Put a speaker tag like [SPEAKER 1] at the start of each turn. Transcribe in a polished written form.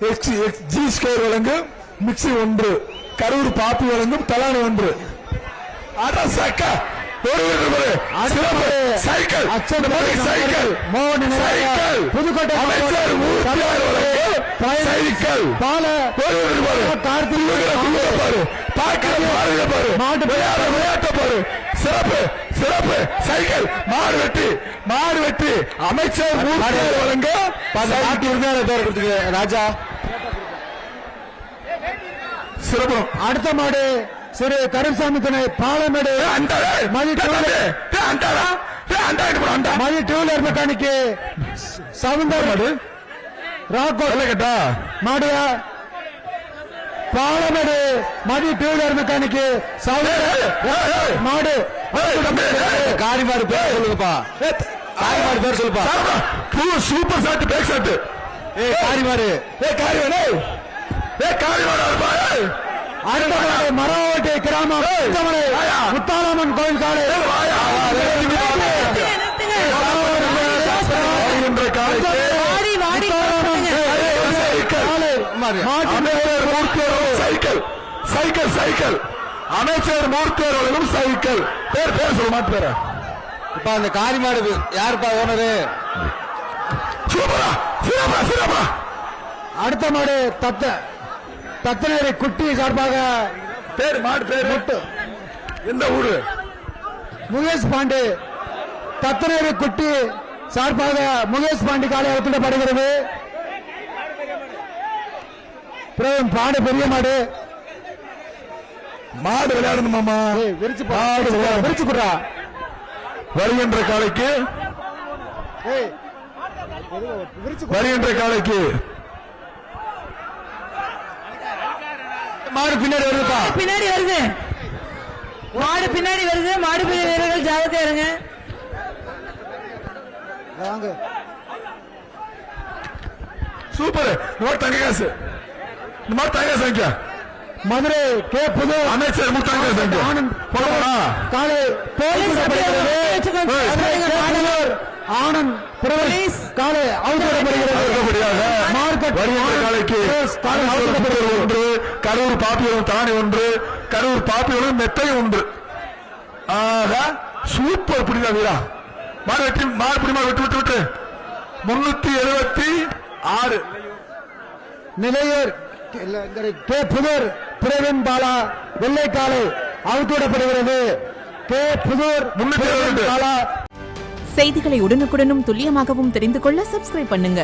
[SPEAKER 1] G square வழங்கும் mixie 1, Karur பாப்பி வழங்கும் தலானி 1. Cycle cycle
[SPEAKER 2] Pudukkottai
[SPEAKER 1] cycle விளையாட்ட பாரு சிறப்பு சிறப்பு சைக்கிள் மாடு வெட்டி அமைச்சர் வழங்க
[SPEAKER 2] ராஜா
[SPEAKER 1] சிறப்பு.
[SPEAKER 2] அடுத்த மாடு சிறு கருசாமி துணை Palamedu Mathi two wheeler mechanic Soundar
[SPEAKER 1] கேட்டா
[SPEAKER 2] மாடியா Palamedu Mathi two wheeler mechanic Soundar மாடு
[SPEAKER 1] காரிமாடு பேர் சொல்லுங்கப்பா. காரிமாடு பேர் சொல்லுப்பா. Super shot back shot.
[SPEAKER 2] காரிமாடு அடுத்த மரவாட்டி கிராமம் முத்தாராமன் கோயில் காலை
[SPEAKER 1] சைக்கிள் சைக்கிள் அமைச்சர் மூர்த்தியர்களும் சைக்கிள் பேர் சொல்ல மாட்டேன்.
[SPEAKER 2] இப்ப அந்த காரிமாடு யாருப்பா ஓனரு?
[SPEAKER 1] சூப்பரா சிறப்பா சிறப்பா.
[SPEAKER 2] அடுத்த மாடு தத்தனேரி குட்டி சார்பாக
[SPEAKER 1] பேர் மாடு பேர் முட்டு. எந்த ஊரு?
[SPEAKER 2] முகேஷ் பாண்டி. தத்தனேரி குட்டி சார்பாக முகேஷ் பாண்டி காலை அவுத்திடப்படுகிறது. பாடு பெரிய மாடு
[SPEAKER 1] விளையாடணும் மாமா.
[SPEAKER 2] விரிச்சு குடுறா.
[SPEAKER 1] வருகின்ற காலைக்கு
[SPEAKER 2] மாடு பின்னாடி வருதுப்பா.
[SPEAKER 3] பின்னாடி வருது மாடு பின்னாடி வருது. மாடு வீரர்கள் ஜாகிரதையா இருங்க.
[SPEAKER 1] சூப்பர். தங்க காசு இந்த மாதிரி தங்க சங்கியா
[SPEAKER 2] மதுரை கே புது
[SPEAKER 1] அமைச்சர் முத்தாங்க சங்கியா
[SPEAKER 2] காலை
[SPEAKER 3] போலீஸ்
[SPEAKER 2] ஆனந்த் போலீஸ்
[SPEAKER 3] காலை
[SPEAKER 1] கரூர் பாப்பியோடும் தானி 1, கரூர் பாப்பியோடும் மெத்தை 1. ஆக சூப்பர் புரியுதா வீரா. மாடு பிடிமா விட்டு 376
[SPEAKER 2] நிலையூர் கே புதூர் பிரவீன் பாலா வெள்ளைக்காலை அவுத்துவிடப்படுகிறது. கே புதூர்
[SPEAKER 1] பாலா.
[SPEAKER 4] செய்திகளை உடனுக்குடனும் துல்லியமாகவும் தெரிந்து கொள்ள சப்ஸ்கிரைப் பண்ணுங்க.